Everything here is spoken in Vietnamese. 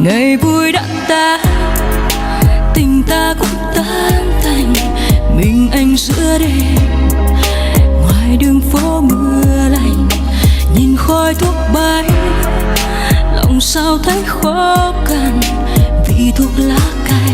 ngày vui đã ta, tình ta cũng tan tành, mình anh giữa đêm. Ngoài đường phố mưa lạnh, nhìn khói thuốc bay, lòng sao thấy khó khăn vì thuốc lá cay.